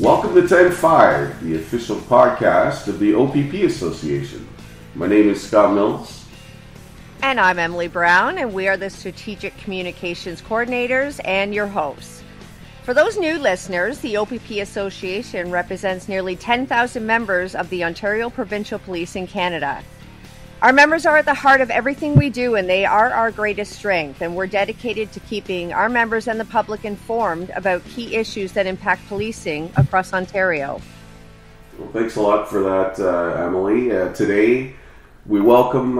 Welcome to 10-5, the official podcast of the OPP Association. My name is Scott Mills. And I'm Emily Brown, and we are the Strategic Communications Coordinators and your hosts. For those new listeners, the OPP Association represents nearly 10,000 members of the Ontario Provincial Police in Canada. Our members are at the heart of everything we do, and they are our greatest strength, and we're dedicated to keeping our members and the public informed about key issues that impact policing across Ontario. Well, thanks a lot for that, Emily. Today, we welcome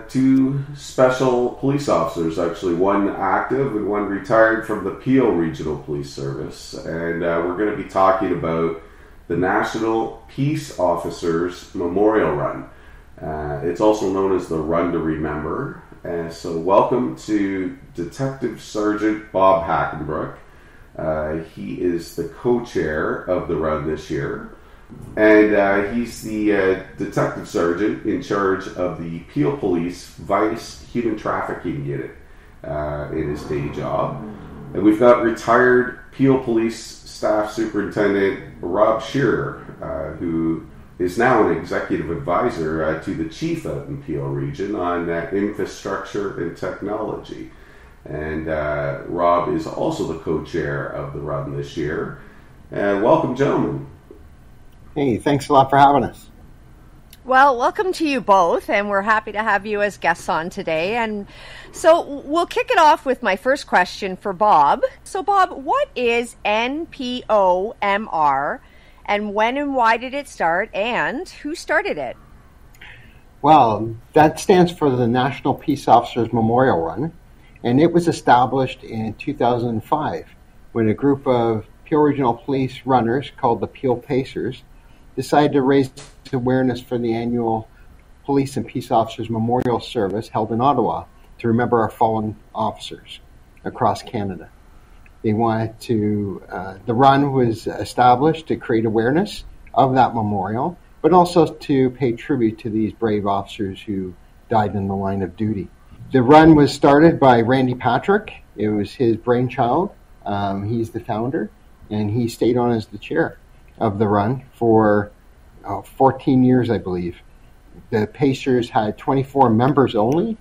two special police officers, actually one active and one retired from the Peel Regional Police Service, and we're going to be talking about the National Peace Officers Memorial Run. It's also known as the Run to Remember. So welcome to Detective Sergeant Bob Hackenbrook. He is the co-chair of the run this year. And he's the Detective Sergeant in charge of the Peel Police Vice Human Trafficking Unit in his day job. And we've got retired Peel Police Staff Superintendent Rob Shearer, who is now an executive advisor to the chief out in Peel region on infrastructure and technology. And Rob is also the co-chair of the run this year. Welcome, gentlemen. Hey, thanks a lot for having us. Well, welcome to you both, and we're happy to have you as guests on today. And so we'll kick it off with my first question for Bob. So Bob, what is NPOMR? And when and why did it start, and who started it? Well, that stands for the National Peace Officers Memorial Run, and it was established in 2005 when a group of Peel Regional Police runners called the Peel Pacers decided to raise awareness for the annual Police and Peace Officers Memorial Service held in Ottawa to remember our fallen officers across Canada. They wanted to, the run was established to create awareness of that memorial, but also to pay tribute to these brave officers who died in the line of duty. The run was started by Randy Patrick. It was his brainchild. He's the founder, and he stayed on as the chair of the run for 14 years, I believe. The Pacers had 24 members only,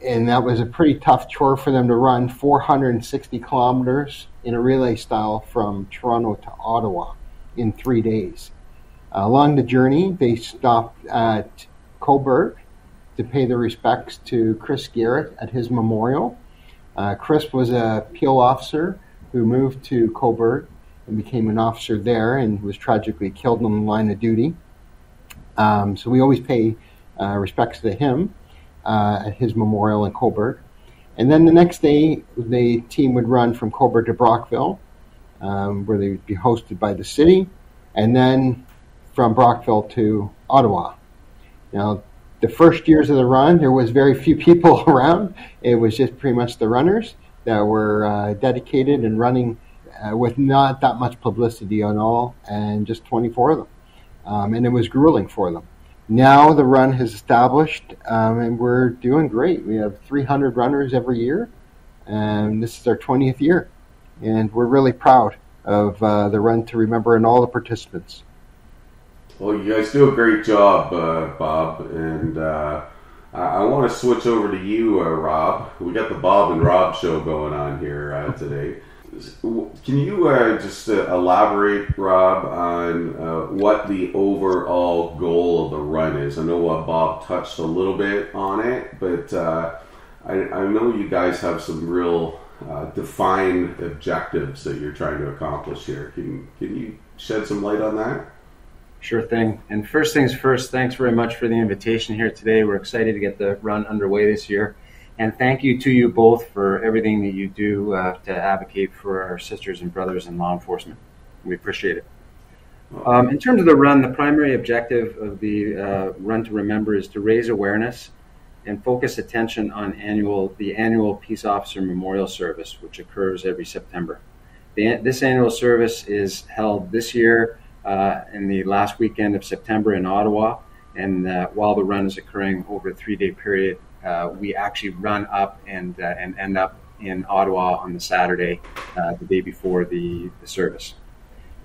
and that was a pretty tough chore for them to run 460 kilometers in a relay style from Toronto to Ottawa in 3 days. Along the journey, they stopped at Cobourg to pay their respects to Chris Garrett at his memorial. Chris was a Peel officer who moved to Cobourg and became an officer there and was tragically killed on the line of duty. So we always pay respects to him at his memorial in Cobourg. And then the next day, the team would run from Cobourg to Brockville, where they would be hosted by the city, and then from Brockville to Ottawa. Now, the first years of the run, there was very few people around. It was just pretty much the runners that were dedicated and running with not that much publicity at all, and just 24 of them. And it was grueling for them. Now the run has established, and we're doing great. We have 300 runners every year, and this is our 20th year. And we're really proud of the Run to Remember and all the participants. Well, you guys do a great job, Bob, and I want to switch over to you, Rob. We got the Bob and Rob show going on here today. Can you just elaborate, Rob, on what the overall goal of the run is? I know Bob touched a little bit on it, but I know you guys have some real defined objectives that you're trying to accomplish here. Can you shed some light on that? Sure thing. And first things first, thanks very much for the invitation here today. We're excited to get the run underway this year. And thank you to you both for everything that you do to advocate for our sisters and brothers in law enforcement. We appreciate it. In terms of the run, the primary objective of the Run to Remember is to raise awareness and focus attention on the annual Peace Officer Memorial Service, which occurs every September. This annual service is held this year in the last weekend of September in Ottawa, and while the run is occurring over a 3-day period, we actually run up and end up in Ottawa on the Saturday, the day before the service.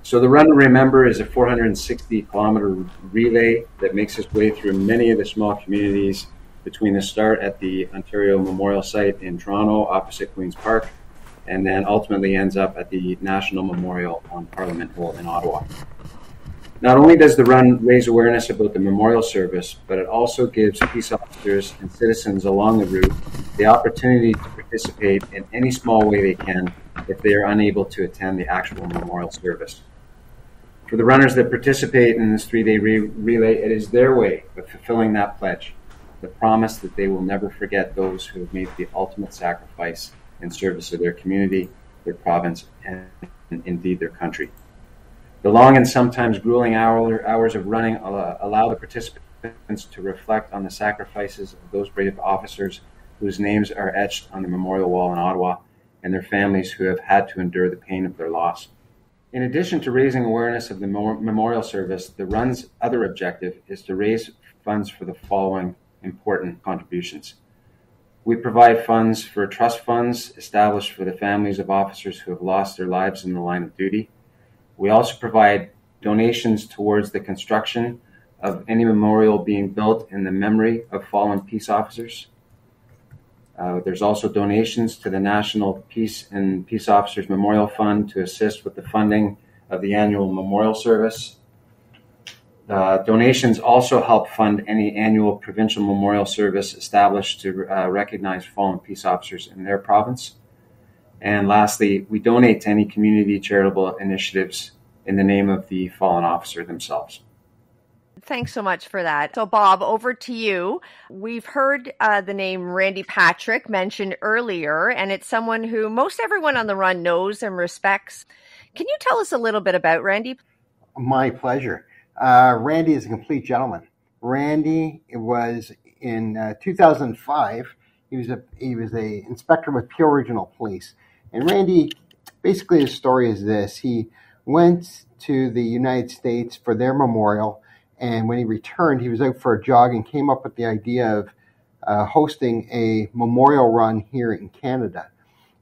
So the Run to Remember is a 460-kilometer relay that makes its way through many of the small communities between the start at the Ontario Memorial Site in Toronto, opposite Queen's Park, and then ultimately ends up at the National Memorial on Parliament Hill in Ottawa. Not only does the run raise awareness about the memorial service, but it also gives peace officers and citizens along the route the opportunity to participate in any small way they can if they are unable to attend the actual memorial service. For the runners that participate in this 3-day relay, it is their way of fulfilling that pledge, the promise that they will never forget those who have made the ultimate sacrifice in service of their community, their province, and indeed their country. The long and sometimes grueling hours of running allow the participants to reflect on the sacrifices of those brave officers whose names are etched on the memorial wall in Ottawa, and their families who have had to endure the pain of their loss. In addition to raising awareness of the memorial service, the run's other objective is to raise funds for the following important contributions. We provide funds for trust funds established for the families of officers who have lost their lives in the line of duty. We also provide donations towards the construction of any memorial being built in the memory of fallen peace officers. There's also donations to the National Peace and Peace Officers Memorial Fund to assist with the funding of the annual memorial service. Donations also help fund any annual provincial memorial service established to recognize fallen peace officers in their province. And lastly, we donate to any community charitable initiatives in the name of the fallen officer themselves. Thanks so much for that. So, Bob, over to you. We've heard the name Randy Patrick mentioned earlier, and it's someone who most everyone on the run knows and respects. Can you tell us a little bit about Randy? My pleasure. Randy is a complete gentleman. Randy was in 2005. He was a inspector with Peel Regional Police, and Randy, basically, his story is this: he went to the United States for their memorial. And when he returned, he was out for a jog and came up with the idea of hosting a memorial run here in Canada.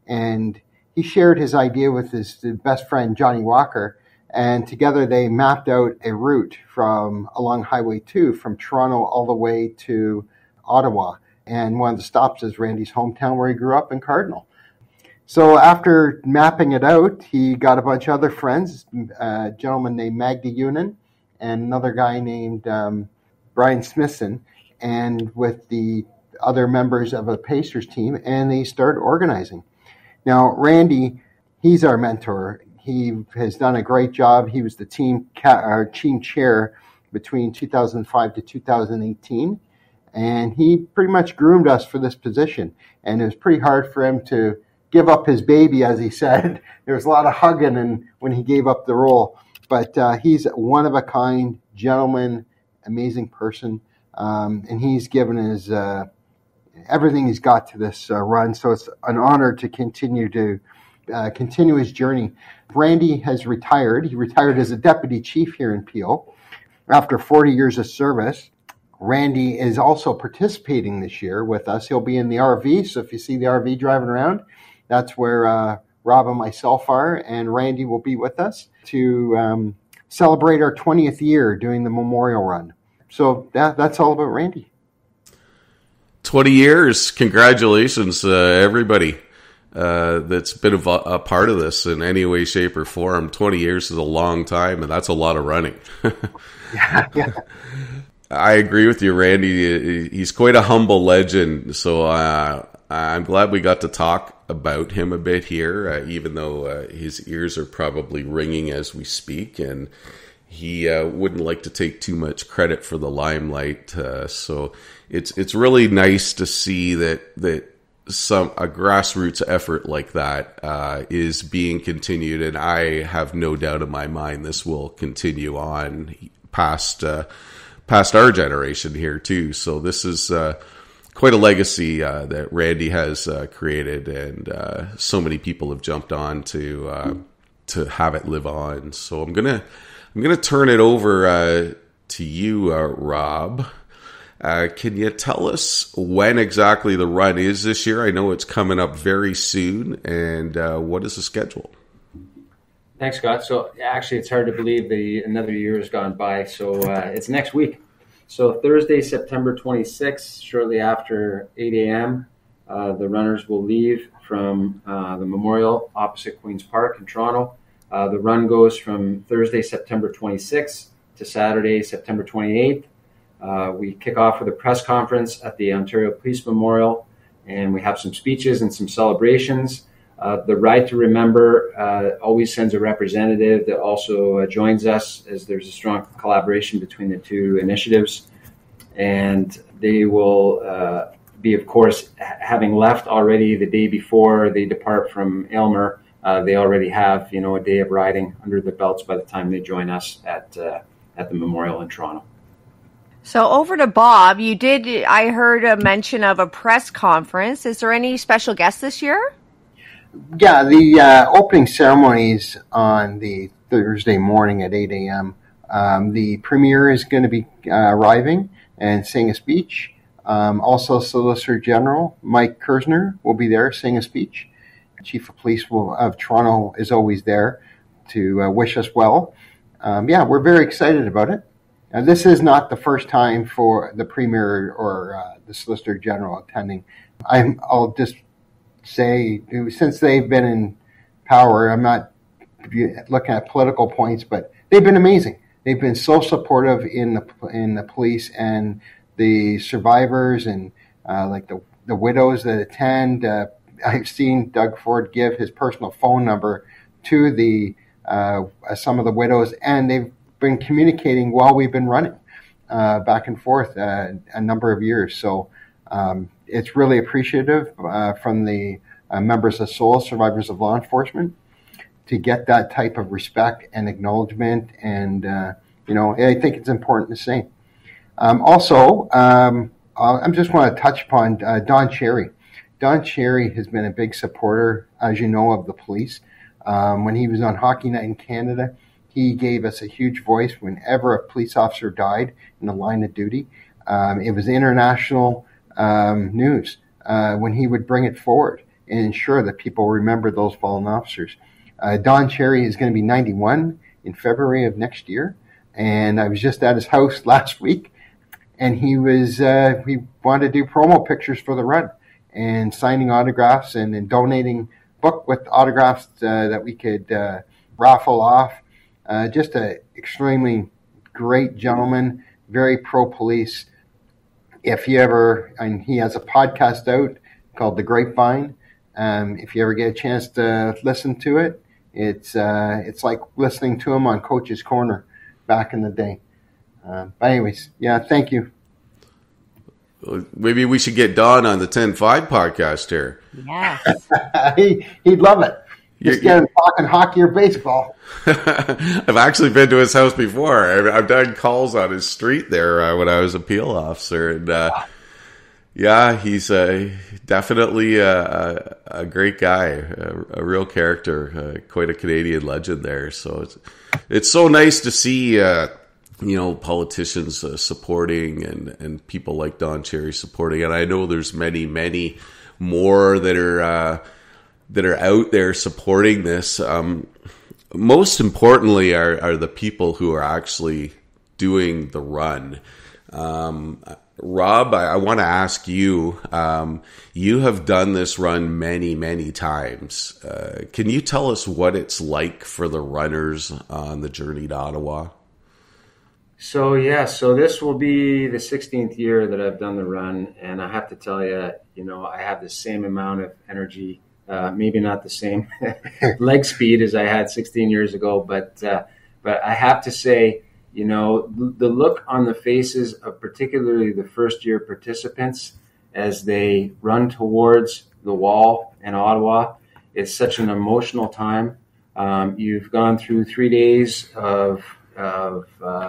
And he shared his idea with his best friend, Johnny Walker, and together they mapped out a route from along Highway 2 from Toronto all the way to Ottawa. And one of the stops is Randy's hometown where he grew up in Cardinal. So after mapping it out, he got a bunch of other friends, a gentleman named Magda Yunan, and another guy named Brian Smithson, and with the other members of a Pacers team, and they started organizing. Now, Randy, he's our mentor. He has done a great job. He was the team chair between 2005 to 2018, and he pretty much groomed us for this position. And it was pretty hard for him to give up his baby, as he said. There was a lot of hugging and when he gave up the role. But he's one of a kind, gentleman, amazing person, and he's given his everything he's got to this run. So it's an honor to continue his journey. Randy has retired. He retired as a deputy chief here in Peel after 40 years of service. Randy is also participating this year with us. He'll be in the RV. So if you see the RV driving around, that's where Rob and myself are, and Randy will be with us to celebrate our 20th year doing the memorial run. So that's all about Randy. 20 years. Congratulations, everybody that's been a part of this in any way, shape, or form. 20 years is a long time, and that's a lot of running. Yeah. I agree with you, Randy. He's quite a humble legend, so I'm glad we got to talk about him a bit here, even though his ears are probably ringing as we speak, and he wouldn't like to take too much credit for the limelight. So it's really nice to see that a grassroots effort like that is being continued, and I have no doubt in my mind this will continue on past our generation here too. So this is quite a legacy that Randy has created, and so many people have jumped on to have it live on. So I'm gonna turn it over to you, Rob. Can you tell us when exactly the run is this year? I know it's coming up very soon, and what is the schedule? Thanks, Scott. So actually, it's hard to believe another year has gone by. So it's next week. So Thursday, September 26th, shortly after 8 a.m., the runners will leave from the memorial opposite Queen's Park in Toronto. The run goes from Thursday, September 26th to Saturday, September 28th. We kick off with a press conference at the Ontario Police Memorial, and we have some speeches and some celebrations. The Ride to Remember always sends a representative that also joins us, as there's a strong collaboration between the two initiatives. And they will be, of course, having left already the day before they depart from Aylmer. They already have, a day of riding under their belts by the time they join us at the memorial in Toronto. So over to Bob, I heard a mention of a press conference. Is there any special guests this year? Yeah, the opening ceremonies on the Thursday morning at 8 a.m. The Premier is going to be arriving and saying a speech. Also, Solicitor General Mike Kersner will be there saying a speech. Chief of Police of Toronto is always there to wish us well. We're very excited about it. This is not the first time for the Premier or the Solicitor General attending. I'll just say, since they've been in power, I'm not looking at political points, but they've been amazing. They've been so supportive in the police and the survivors and like the widows that attend. I've seen Doug Ford give his personal phone number to the some of the widows, and they've been communicating while we've been running back and forth a number of years. So it's really appreciative from the members of SOLA, survivors of law enforcement, to get that type of respect and acknowledgement. And, I think it's important to say. I just want to touch upon Don Cherry. Don Cherry has been a big supporter, as you know, of the police. When he was on Hockey Night in Canada, he gave us a huge voice whenever a police officer died in the line of duty. It was international news when he would bring it forward and ensure that people remember those fallen officers. Don Cherry is going to be 91 in February of next year, and I was just at his house last week, and he wanted to do promo pictures for the run and signing autographs and donating book with autographs that we could raffle off. Just an extremely great gentleman, very pro-police. If you ever, and he has a podcast out called The Grapevine. If you ever get a chance to listen to it, it's like listening to him on Coach's Corner back in the day. But anyways, thank you. Maybe we should get Don on the 10-5 podcast here. Yes. He'd love it. Just get him talking hockey or baseball. I've actually been to his house before. I've done calls on his street there when I was a PEEL officer. And he's definitely a great guy, a real character, quite a Canadian legend there. So it's so nice to see politicians supporting and people like Don Cherry supporting. And I know there's many, many more that are out there supporting this. Most importantly are the people who are actually doing the run. Rob, I want to ask you, you have done this run many, many times. Can you tell us what it's like for the runners on the journey to Ottawa? So this will be the 16th year that I've done the run, and I have to tell you, I have the same amount of energy, maybe not the same leg speed as I had 16 years ago, but I have to say, the look on the faces of particularly the first year participants as they run towards the wall in Ottawa is such an emotional time. You've gone through 3 days of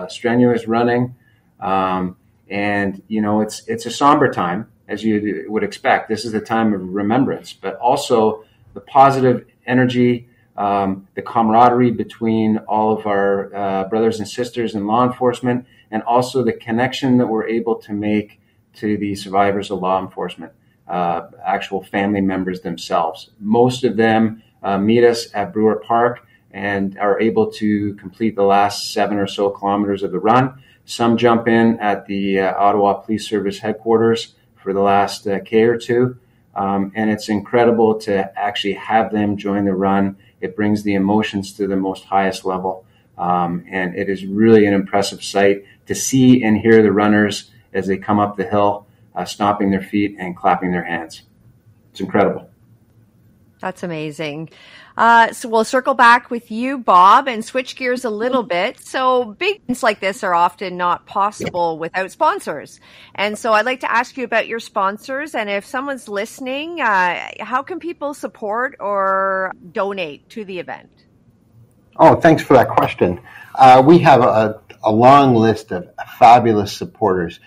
strenuous running, and it's a somber time, as you would expect. This is a time of remembrance, but also the positive energy, the camaraderie between all of our brothers and sisters in law enforcement, and also the connection that we're able to make to the survivors of law enforcement, actual family members themselves. Most of them meet us at Brewer Park, and are able to complete the last 7 or so kilometers of the run. Some jump in at the Ottawa Police Service headquarters for the last K or two. And it's incredible to actually have them join the run. It brings the emotions to the most highest level. And it is really an impressive sight to see and hear the runners as they come up the hill, stomping their feet and clapping their hands. It's incredible. That's amazing. So we'll circle back with you, Bob, and switch gears a little bit. So big events like this are often not possible without sponsors. And so I'd like to ask you about your sponsors. And if someone's listening, how can people support or donate to the event? Oh, thanks for that question. We have a long list of fabulous supporters.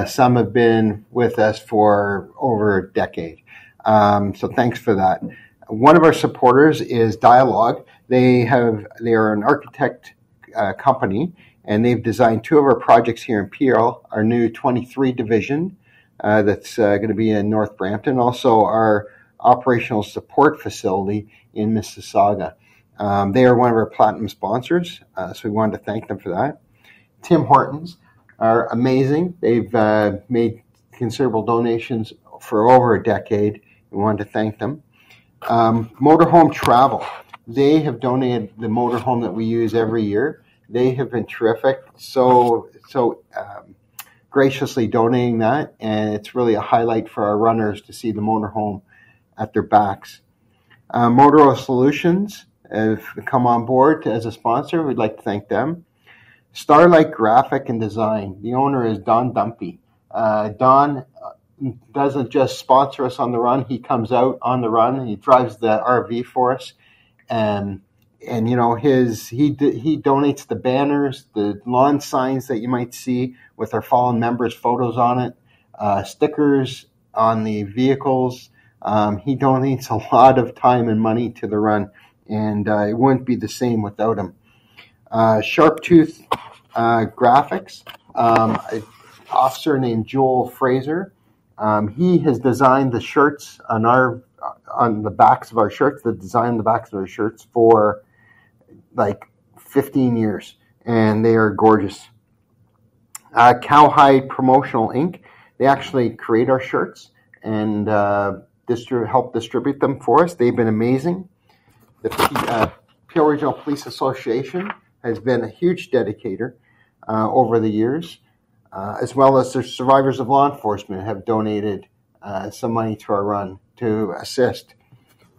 Some have been with us for over a decade. So thanks for that. One of our supporters is Dialogue. They are an architect company, and they've designed 2 of our projects here in Peel, our new 23 division that's going to be in North Brampton, also our operational support facility in Mississauga. They are one of our platinum sponsors, so we wanted to thank them for that. Tim Hortons are amazing. They've made considerable donations for over a decade. We wanted to thank them. Motorhome Travel. They have donated the motorhome that we use every year. They have been terrific, so graciously donating that, and it's really a highlight for our runners to see the motorhome at their backs. Motoro Solutions have come on board as a sponsor. We'd like to thank them. Starlight Graphic and Design. The owner is Don Dumpy. Don doesn't just sponsor us on the run. He comes out on the run. He drives the RV for us, and you know he donates the banners, the lawn signs that you might see with our fallen members' photos on it, stickers on the vehicles. He donates a lot of time and money to the run, and it wouldn't be the same without him. Sharptooth Graphics, an officer named Joel Fraser. He has designed the shirts on the backs of our shirts, the design on the backs of our shirts for like 15 years, and they are gorgeous. Cowhide Promotional Inc. They actually create our shirts and help distribute them for us. They've been amazing. The Peel Regional Police Association has been a huge dedicator over the years. As well as the survivors of law enforcement have donated some money to our run to assist.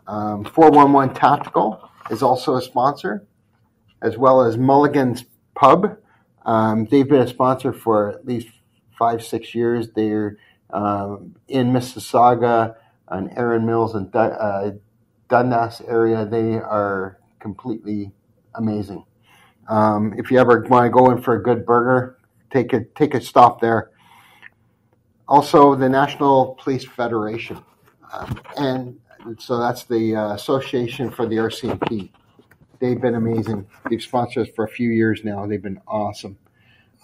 411 Tactical is also a sponsor, as well as Mulligan's Pub. They've been a sponsor for at least 5-6 years. They're in Mississauga and Erin Mills and Dundas area. They are completely amazing. If you ever want to go in for a good burger, take a stop there. Also, the National Police Federation, and so that's the association for the RCMP. They've been amazing. They've sponsored us for a few years now. They've been awesome.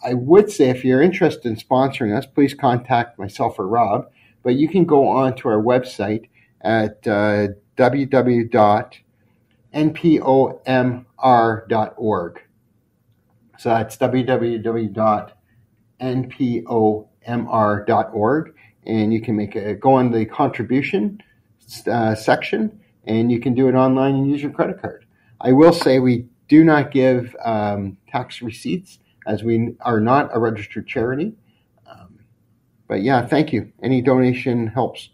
I would say if you're interested in sponsoring us, please contact myself or Rob. But you can go on to our website at www.npomr.org. So that's www.npomr.org, and you can go on the contribution section, and you can do it online and use your credit card. I will say we do not give tax receipts, as we are not a registered charity. But yeah, thank you. Any donation helps.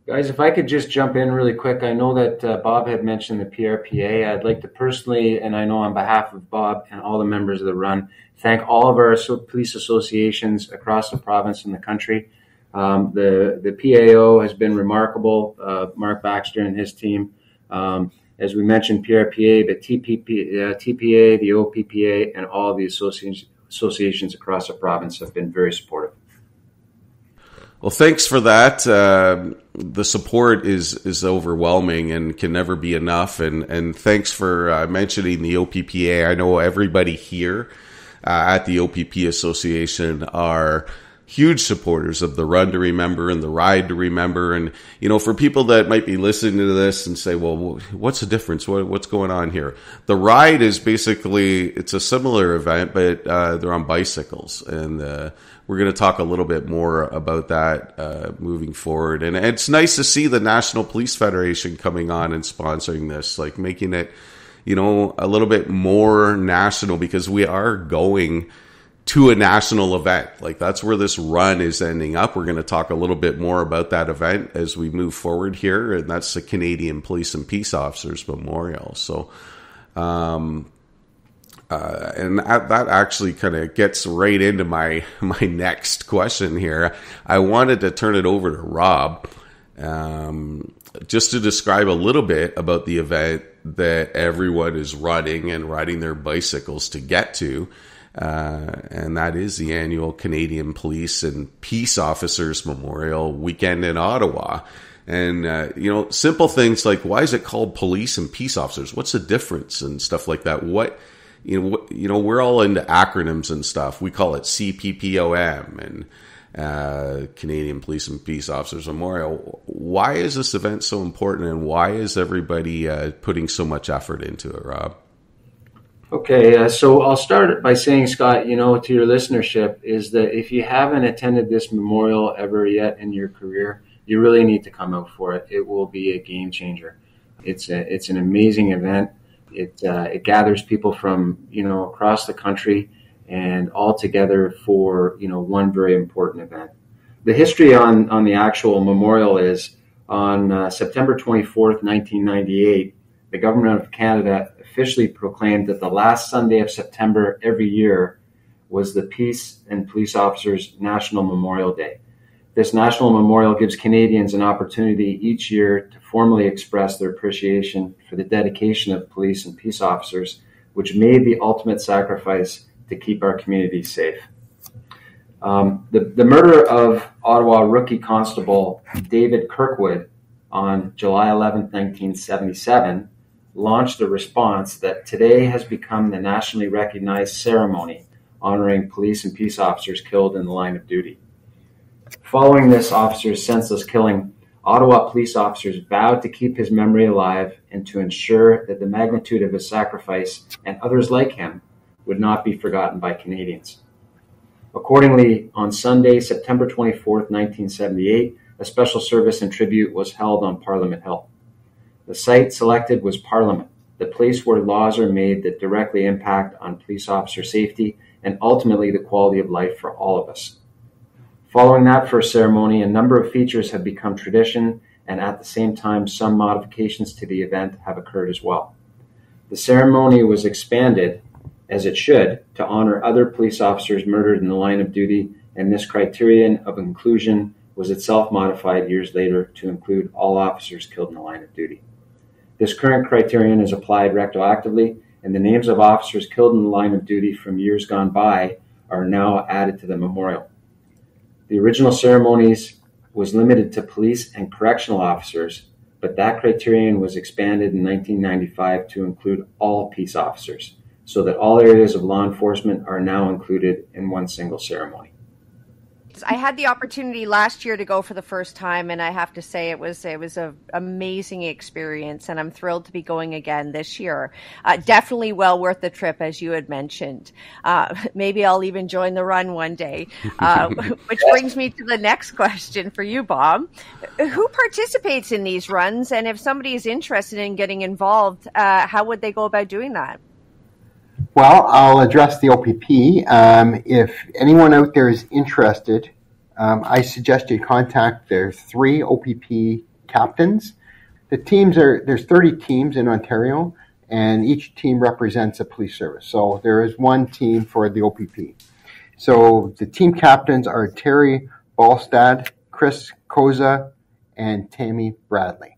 Guys, if I could just jump in really quick. I know that Bob had mentioned the PRPA. I'd like to personally, and I know on behalf of Bob and all the members of the run, thank all of our police associations across the province and the country. The PAO has been remarkable. Mark Baxter and his team. As we mentioned, PRPA, the TPA, the OPPA, and all the associations across the province have been very supportive. Well, thanks for that. The support is overwhelming and can never be enough. And thanks for mentioning the OPPA. I know everybody here at the OPP Association are huge supporters of the Run to Remember and the Ride to Remember. And, for people that might be listening to this and say, well, what's the difference? What's going on here? The Ride is basically, it's a similar event, but they're on bicycles. And we're going to talk a little bit more about that moving forward. And it's nice to see the National Police Federation coming on and sponsoring this, like making it, a little bit more national, because we are going to a national event. Like, that's where this run is ending up. We're going to talk a little bit more about that event as we move forward here, and that's the Canadian Police and Peace Officers Memorial. So, and that actually kind of gets right into my next question here. I wanted to turn it over to Rob, just to describe a little bit about the event that everyone is running and riding their bicycles to get to. And that is the annual Canadian Police and Peace Officers Memorial Weekend in Ottawa. And, simple things like, why is it called Police and Peace Officers? What's the difference and stuff like that? We're all into acronyms and stuff. We call it CPPOM and Canadian Police and Peace Officers Memorial. Why is this event so important, and why is everybody putting so much effort into it, Rob? Okay, so I'll start by saying, Scott, to your listenership, is that if you haven't attended this memorial ever yet in your career, you really need to come out for it. It will be a game changer. It's an amazing event. It gathers people from, across the country and all together for, one very important event. The history on the actual memorial is on September 24th, 1998, the Government of Canada officially proclaimed that the last Sunday of September every year was the Peace and Police Officers National Memorial Day. This national memorial gives Canadians an opportunity each year to formally express their appreciation for the dedication of police and peace officers, which made the ultimate sacrifice to keep our communities safe. The murder of Ottawa rookie constable David Kirkwood on July 11, 1977, launched a response that today has become the nationally recognized ceremony honoring police and peace officers killed in the line of duty. Following this officer's senseless killing, Ottawa police officers vowed to keep his memory alive and to ensure that the magnitude of his sacrifice and others like him would not be forgotten by Canadians. Accordingly, on Sunday, September 24th, 1978, a special service and tribute was held on Parliament Hill. The site selected was Parliament, the place where laws are made that directly impact on police officer safety and ultimately the quality of life for all of us. Following that first ceremony, a number of features have become tradition, and at the same time, some modifications to the event have occurred as well. The ceremony was expanded, as it should, to honor other police officers murdered in the line of duty, and this criterion of inclusion was itself modified years later to include all officers killed in the line of duty. This current criterion is applied retroactively, and the names of officers killed in the line of duty from years gone by are now added to the memorial. The original ceremonies was limited to police and correctional officers, but that criterion was expanded in 1995 to include all peace officers, so that all areas of law enforcement are now included in one single ceremony. I had the opportunity last year to go for the first time, and I have to say it was an amazing experience, and I'm thrilled to be going again this year. Definitely well worth the trip, as you had mentioned. Maybe I'll even join the run one day, which brings me to the next question for you, Bob. Who participates in these runs, and if somebody is interested in getting involved, how would they go about doing that? Well, I'll address the OPP. If anyone out there is interested, I suggest you contact their 3 OPP captains. There's 30 teams in Ontario, and each team represents a police service. So there is one team for the OPP. So the team captains are Terry Ballstad, Chris Koza, and Tammy Bradley.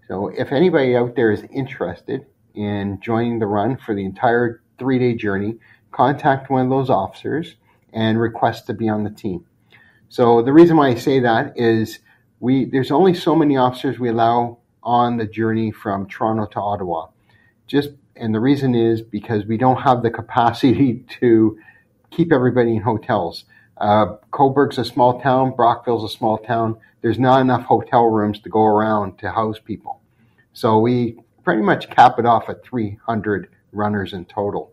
So if anybody out there is interested in joining the run for the entire 3-day journey, contact one of those officers and request to be on the team. So the reason why I say that is there's only so many officers we allow on the journey from Toronto to Ottawa. And the reason is because we don't have the capacity to keep everybody in hotels. Coburg's a small town. Brockville's a small town. There's not enough hotel rooms to go around to house people. So we pretty much cap it off at 300 runners in total.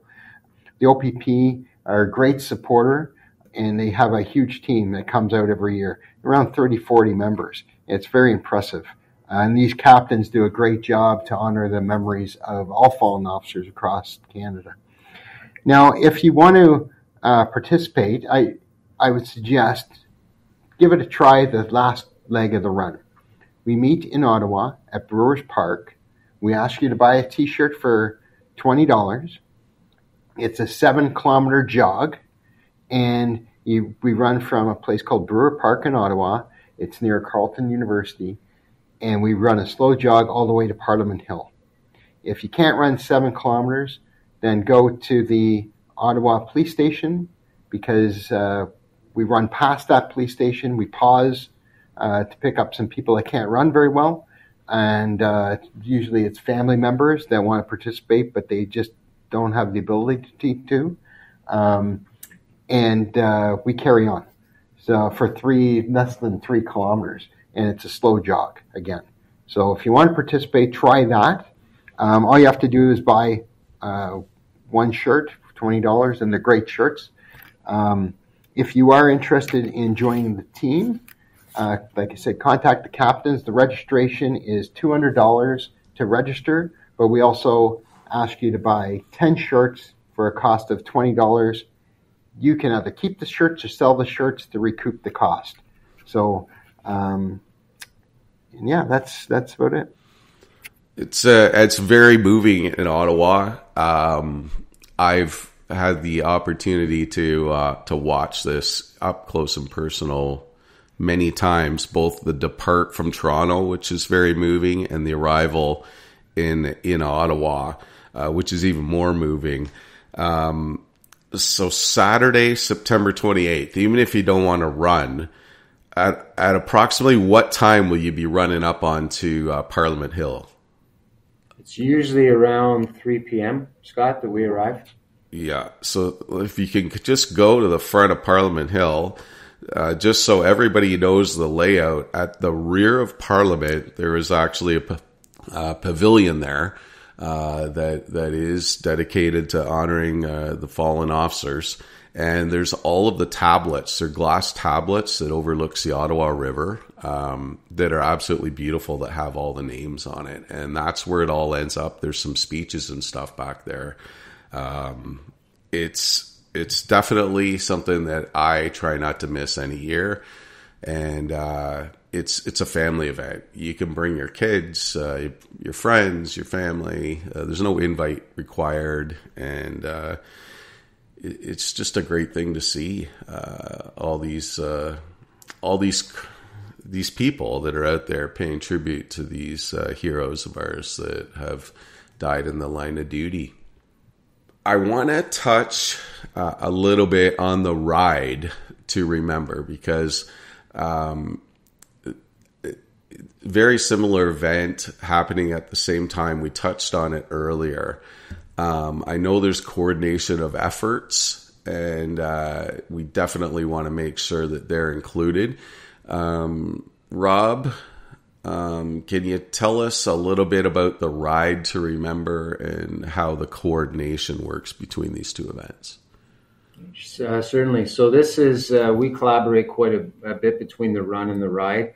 The OPP are a great supporter, and they have a huge team that comes out every year, around 30, 40 members. It's very impressive. And these captains do a great job to honor the memories of all fallen officers across Canada. Now, if you want to participate, I would suggest give it a try the last leg of the run. We meet in Ottawa at Brewers Park. We ask you to buy a T-shirt for $20. It's a 7-kilometer jog, and we run from a place called Brewer Park in Ottawa. It's near Carleton University, and we run a slow jog all the way to Parliament Hill. If you can't run 7 kilometers, then go to the Ottawa police station, because we run past that police station. We pause to pick up some people that can't run very well, and usually it's family members that want to participate, but they just don't have the ability to. And we carry on. So for less than 3 kilometers, and it's a slow jog again. So if you want to participate, try that. All you have to do is buy one shirt for $20, and they're great shirts. If you are interested in joining the team, like I said, contact the captains. The registration is $200 to register, but we also ask you to buy 10 shirts for a cost of $20. You can either keep the shirts or sell the shirts to recoup the cost. So, yeah, that's about it. It's very moving in Ottawa. I've had the opportunity to watch this up close and personal many times, both the depart from Toronto, which is very moving, and the arrival in Ottawa, which is even more moving. So Saturday, September 28th, even if you don't want to run, at approximately what time will you be running up onto Parliament Hill? It's usually around 3 p.m., Scott, that we arrive. Yeah, so if you can just go to the front of Parliament Hill, just so everybody knows the layout, at the rear of Parliament, there is actually a pavilion there that is dedicated to honoring the fallen officers. And there's all of the tablets. They're glass tablets that overlooks the Ottawa River that are absolutely beautiful, that have all the names on it. And that's where it all ends up. There's some speeches and stuff back there. It's definitely something that I try not to miss any year. And it's a family event. You can bring your kids, your friends, your family. There's no invite required. And it's just a great thing to see all these people that are out there paying tribute to these heroes of ours that have died in the line of duty. I want to touch a little bit on the ride to remember, because very similar event happening at the same time. We touched on it earlier. I know there's coordination of efforts, and we definitely want to make sure that they're included. Rob, can you tell us a little bit about the Ride to Remember and how the coordination works between these two events? Certainly. So this is, we collaborate quite a bit between the Run and the Ride.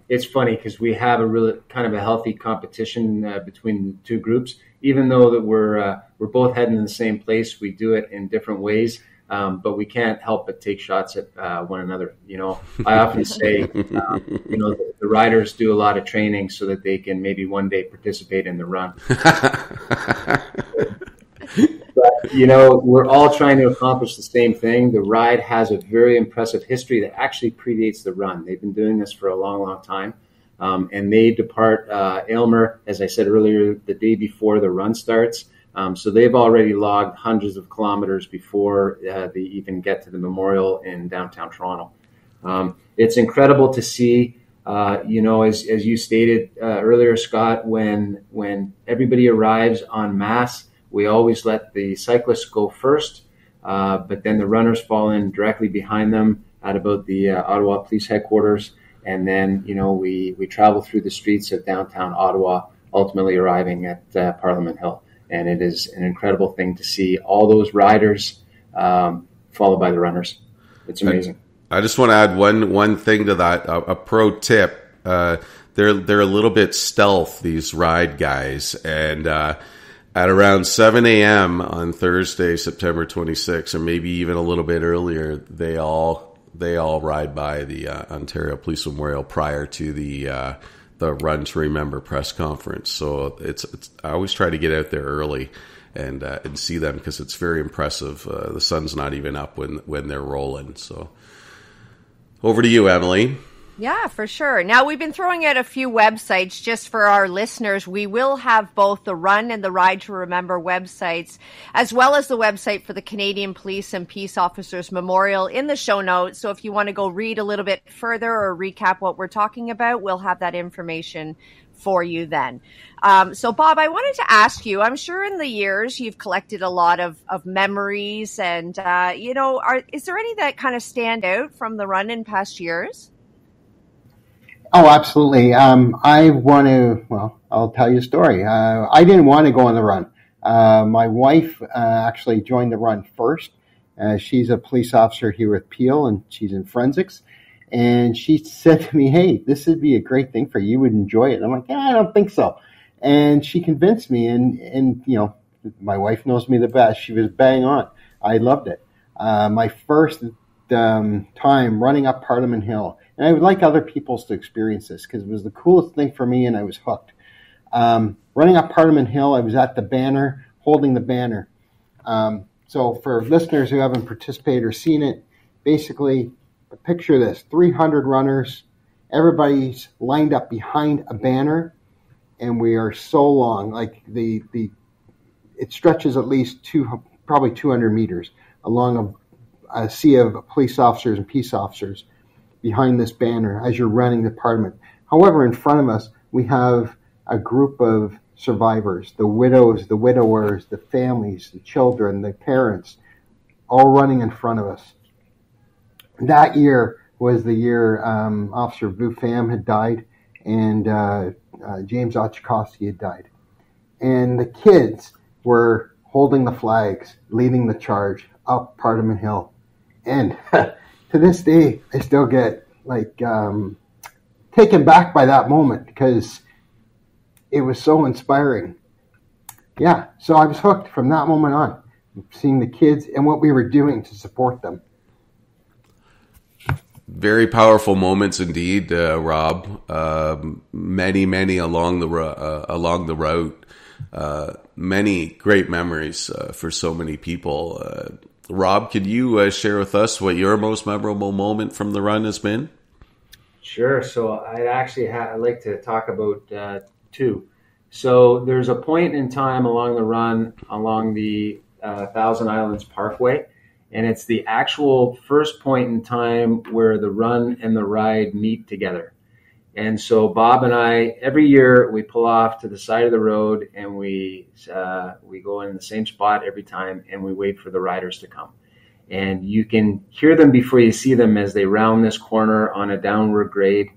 It's funny because we have a really kind of a healthy competition between the two groups. Even though that we're both heading in the same place, we do it in different ways. But we can't help but take shots at one another. You know, I often say, the riders do a lot of training so that they can maybe one day participate in the run. But, we're all trying to accomplish the same thing. The ride has a very impressive history that actually predates the run. They've been doing this for a long, long time. And they depart Aylmer, as I said earlier, the day before the run starts. So they've already logged hundreds of kilometers before they even get to the memorial in downtown Toronto. It's incredible to see, as you stated earlier, Scott, when everybody arrives en masse, we always let the cyclists go first. but then the runners fall in directly behind them at about the Ottawa Police Headquarters. And then, we travel through the streets of downtown Ottawa, ultimately arriving at Parliament Hill. And it is an incredible thing to see all those riders followed by the runners. It's amazing. I just want to add one thing to that, a pro tip. They're a little bit stealth, these ride guys. And at around 7 a.m. on Thursday, September 26th, or maybe even a little bit earlier, they all ride by the Ontario Police Memorial prior to the Run to Remember press conference. So it's I always try to get out there early and see them, because it's very impressive. The sun's not even up when they're rolling. So over to you, Emily. Yeah, for sure. Now, we've been throwing out a few websites just for our listeners. We will have both the Run and the Ride to Remember websites, as well as the website for the Canadian Police and Peace Officers Memorial in the show notes. So if you want to go read a little bit further or recap what we're talking about, we'll have that information for you then. So Bob, I wanted to ask you, I'm sure in the years you've collected a lot of memories, and, is there any that kind of stand out from the run in past years? Oh, absolutely. I'll tell you a story. I didn't want to go on the run. My wife actually joined the run first. She's a police officer here with Peel, and she's in forensics. And she said to me, "Hey, this would be a great thing for you. You would enjoy it." And I'm like, "Yeah, I don't think so." And she convinced me, and my wife knows me the best. She was bang on. I loved it. My first time running up Parliament Hill. And I would like other people to experience this, because it was the coolest thing for me, and I was hooked. Running up Parliament Hill, I was at the banner, holding the banner. So for listeners who haven't participated or seen it, basically, picture this: 300 runners, everybody's lined up behind a banner, and we are so long, like it stretches at least probably 200 meters along a sea of police officers and peace officers behind this banner as you're running the Parliament. However, in front of us, we have a group of survivors, the widows, the widowers, the families, the children, the parents, all running in front of us. That year was the year Officer Vu Pham had died, and James Ochakowski had died. And the kids were holding the flags, leading the charge up Parliament Hill. And to this day, I still get taken back by that moment, because it was so inspiring. Yeah, so I was hooked from that moment on, seeing the kids and what we were doing to support them. Very powerful moments indeed, Rob. Many along the route. Many great memories for so many people. Rob, could you share with us what your most memorable moment from the run has been? Sure. So I'd like to talk about two. So there's a point in time along the run, along the Thousand Islands Parkway, and it's the actual first point in time where the run and the ride meet together. And so Bob and I, every year, we pull off to the side of the road, and we go in the same spot every time, and we wait for the riders to come. And you can hear them before you see them as they round this corner on a downward grade,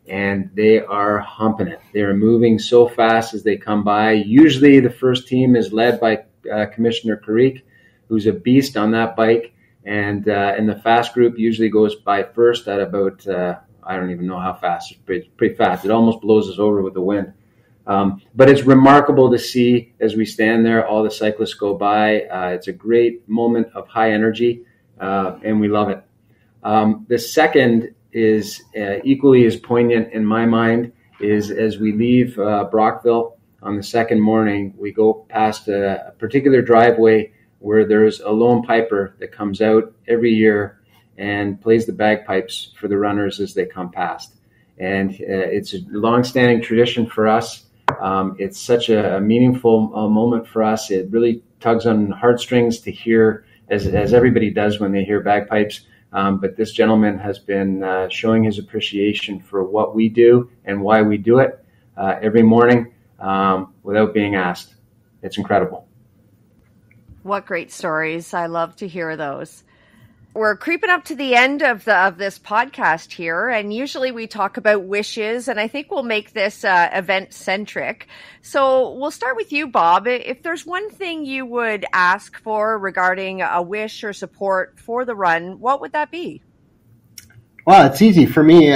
and they are humping it. They're moving so fast as they come by. Usually the first team is led by Commissioner Carrick, who's a beast on that bike, and the fast group usually goes by first at about I don't even know how fast. It's pretty fast. It almost blows us over with the wind. But it's remarkable to see as we stand there, all the cyclists go by. It's a great moment of high energy, and we love it. The second is equally as poignant in my mind, is as we leave Brockville on the second morning, we go past a particular driveway where there's a lone piper that comes out every year and plays the bagpipes for the runners as they come past. And it's a long-standing tradition for us. It's such a meaningful moment for us. It really tugs on heartstrings to hear, as everybody does when they hear bagpipes. But this gentleman has been showing his appreciation for what we do and why we do it every morning without being asked. It's incredible. What great stories. I love to hear those. We're creeping up to the end of this podcast here, and usually we talk about wishes, and I think we'll make this event-centric. So we'll start with you, Bob. If there's one thing you would ask for regarding a wish or support for the run, what would that be? Well, it's easy for me.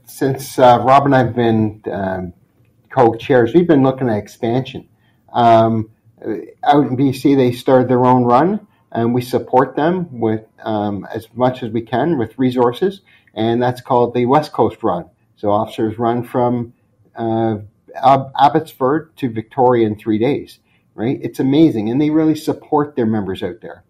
Since Rob and I have been co-chairs, we've been looking at expansion. Out in BC, they started their own run, and we support them with as much as we can with resources, and that's called the West Coast Run. So officers run from Abbotsford to Victoria in 3 days, right? It's amazing, and they really support their members out there.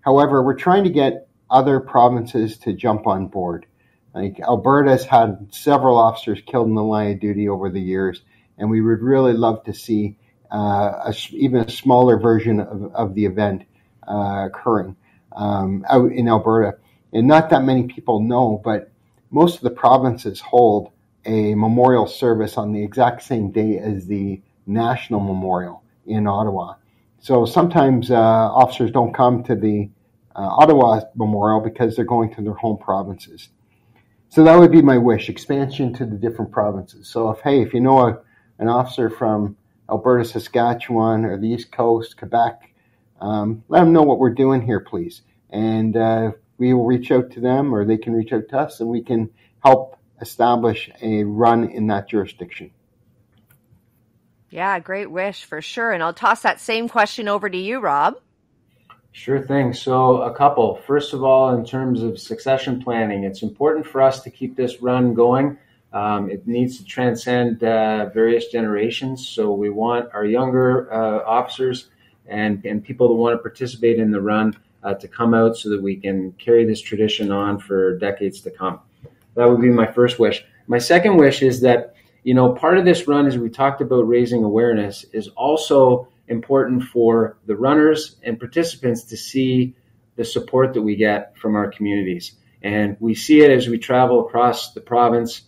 However, we're trying to get other provinces to jump on board. Like Alberta's had several officers killed in the line of duty over the years, and we would really love to see even a smaller version of the event occurring out in Alberta. And not that many people know, but most of the provinces hold a memorial service on the exact same day as the national memorial in Ottawa. So sometimes officers don't come to the Ottawa memorial because they're going to their home provinces. So that would be my wish, expansion to the different provinces. So if you know an officer from Alberta, Saskatchewan, or the East Coast, Quebec, let them know what we're doing here, please. And we will reach out to them, or they can reach out to us, and we can help establish a run in that jurisdiction. Yeah, great wish for sure. And I'll toss that same question over to you, Rob. Sure thing. So a couple. First of all, in terms of succession planning, it's important for us to keep this run going. It needs to transcend various generations. So we want our younger officers and people that want to participate in the run to come out so that we can carry this tradition on for decades to come. That would be my first wish. My second wish is that, part of this run, as we talked about raising awareness, is also important for the runners and participants to see the support that we get from our communities. And we see it as we travel across the province,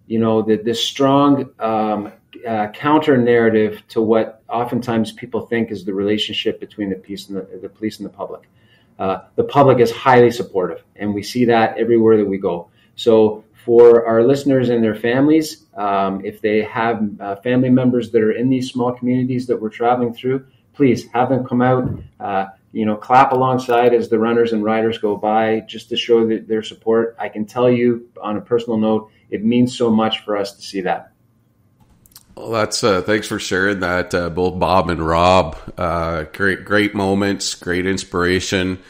this strong counter narrative to what oftentimes people think is the relationship between the police and the public. The public is highly supportive, and we see that everywhere that we go. So for our listeners and their families, if they have family members that are in these small communities that we're traveling through, please have them come out, clap alongside as the runners and riders go by, just to show their support. I can tell you on a personal note, it means so much for us to see that. Well, that's thanks for sharing that, both Bob and Rob. Great moments, great inspiration.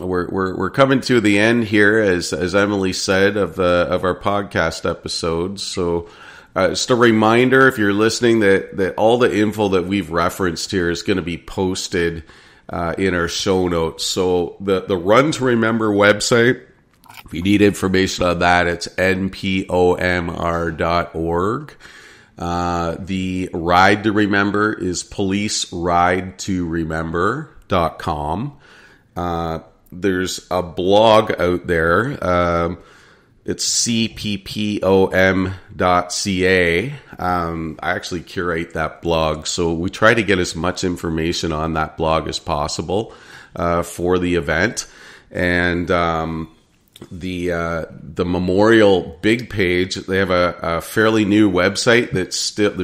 We're coming to the end here, as Emily said, of our podcast episodes. So just a reminder, if you're listening, that all the info that we've referenced here is going to be posted in our show notes. So the Run to Remember website, if you need information on that, it's npomr.org. The Ride to Remember is policeridetoRemember.com. There's a blog out there. It's cppom.ca. I actually curate that blog, so we try to get as much information on that blog as possible for the event. And the Memorial Big Page, they have a fairly new website they're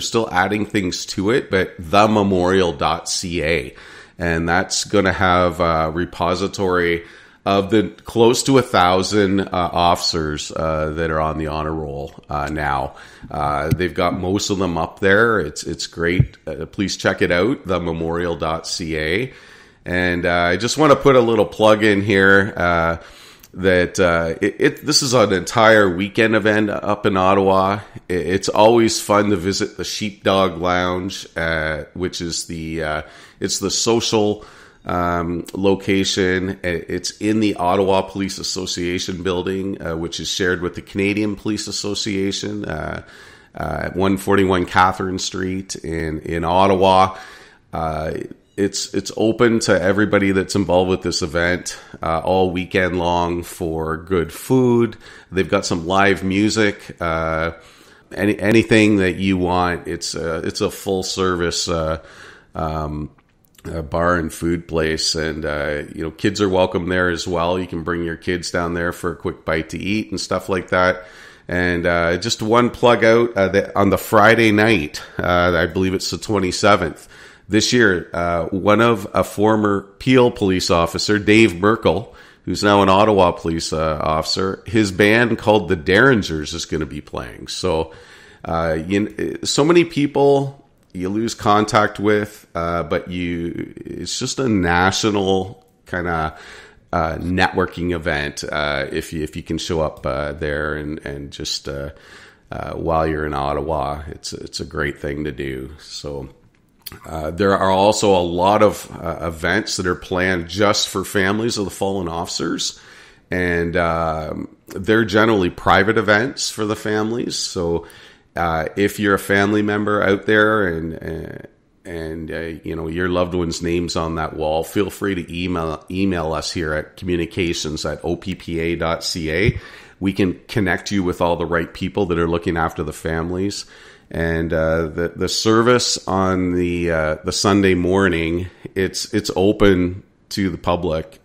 still adding things to it, but thememorial.ca. And that's going to have a repository of the close to 1,000 officers that are on the honor roll now. They've got most of them up there. It's great. Please check it out, thememorial.ca. And I just want to put a little plug in here that this is an entire weekend event up in Ottawa. It's always fun to visit the Sheepdog Lounge, which is it's the social location. It's in the Ottawa Police Association building, which is shared with the Canadian Police Association at 141 Catherine Street in Ottawa. It's open to everybody that's involved with this event all weekend long for good food. They've got some live music, anything that you want. It's a full service bar and food place, and kids are welcome there as well. You can bring your kids down there for a quick bite to eat and stuff like that. And just one plug out that on the Friday night, I believe it's the 27th this year, one of a former Peel police officer, Dave Merkel, who's now an Ottawa police officer, his band called the Derringers is going to be playing. So so many people you lose contact with, but it's just a national kind of networking event if you can show up there and just while you're in Ottawa. It's a great thing to do. So there are also a lot of events that are planned just for families of the fallen officers, and they're generally private events for the families. So if you're a family member out there and your loved one's name's on that wall, feel free to email us here at communications@oppa.ca. We can connect you with all the right people that are looking after the families. And the service on the Sunday morning, it's open to the public.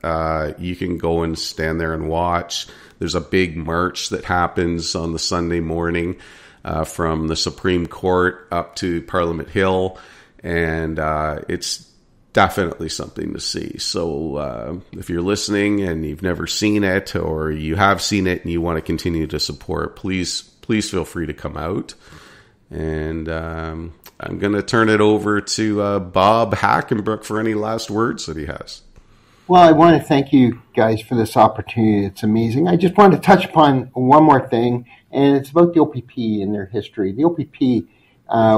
You can go and stand there and watch. There's a big march that happens on the Sunday morning from the Supreme Court up to Parliament Hill, and it's definitely something to see. So if you're listening and you've never seen it, or you have seen it and you want to continue to support, please feel free to come out. And I'm going to turn it over to Bob Hackenbrook for any last words that he has. Well, I want to thank you guys for this opportunity. It's amazing. I just wanted to touch upon one more thing, and it's about the OPP and their history. The OPP,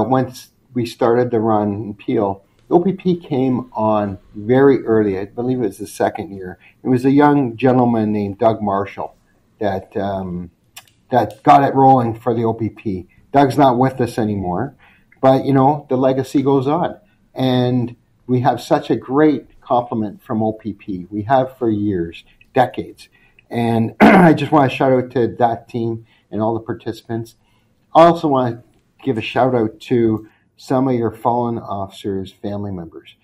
once we started the run in Peel, the OPP came on very early. I believe it was the second year. It was a young gentleman named Doug Marshall that got it rolling for the OPP. Doug's not with us anymore, but, the legacy goes on. And we have such a great compliment from OPP. We have for years, decades. And I just want to shout out to that team and all the participants. I also want to give a shout out to some of your fallen officers' family members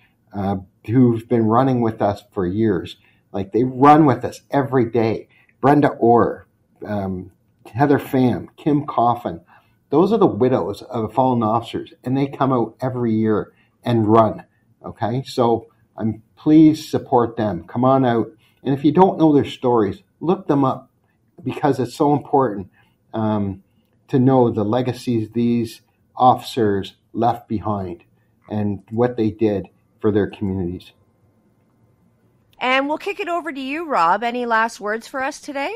who've been running with us for years. Like, they run with us every day. Brenda Orr, Heather Pham, Kim Coffin. Those are the widows of fallen officers, and they come out every year and run. Okay, so please support them. Come on out, and if you don't know their stories, look them up, because it's so important to know the legacies these officers left behind and what they did for their communities. And we'll kick it over to you, Rob. Any last words for us today?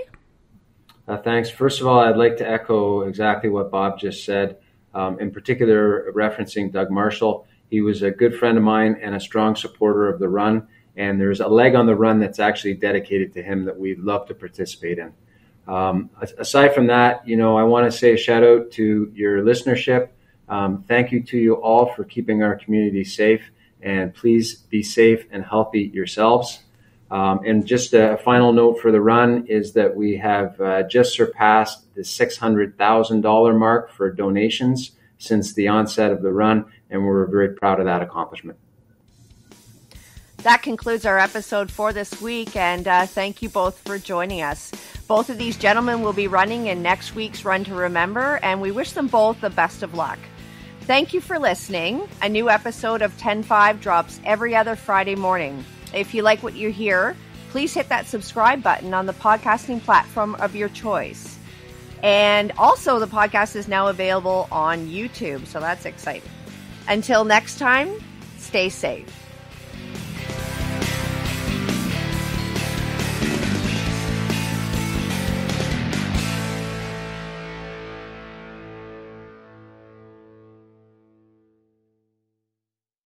Thanks. First of all, I'd like to echo exactly what Bob just said, in particular referencing Doug Marshall. He was a good friend of mine and a strong supporter of the run, and there's a leg on the run that's actually dedicated to him that we'd love to participate in. Aside from that, I want to say a shout out to your listenership. Thank you to you all for keeping our community safe, and please be safe and healthy yourselves. And just a final note for the run is that we have just surpassed the $600,000 mark for donations since the onset of the run, and we're very proud of that accomplishment. That concludes our episode for this week, and thank you both for joining us. Both of these gentlemen will be running in next week's Run to Remember, and we wish them both the best of luck. Thank you for listening. A new episode of 10-5 drops every other Friday morning. If you like what you hear, please hit that subscribe button on the podcasting platform of your choice. And also, the podcast is now available on YouTube, so that's exciting. Until next time, stay safe.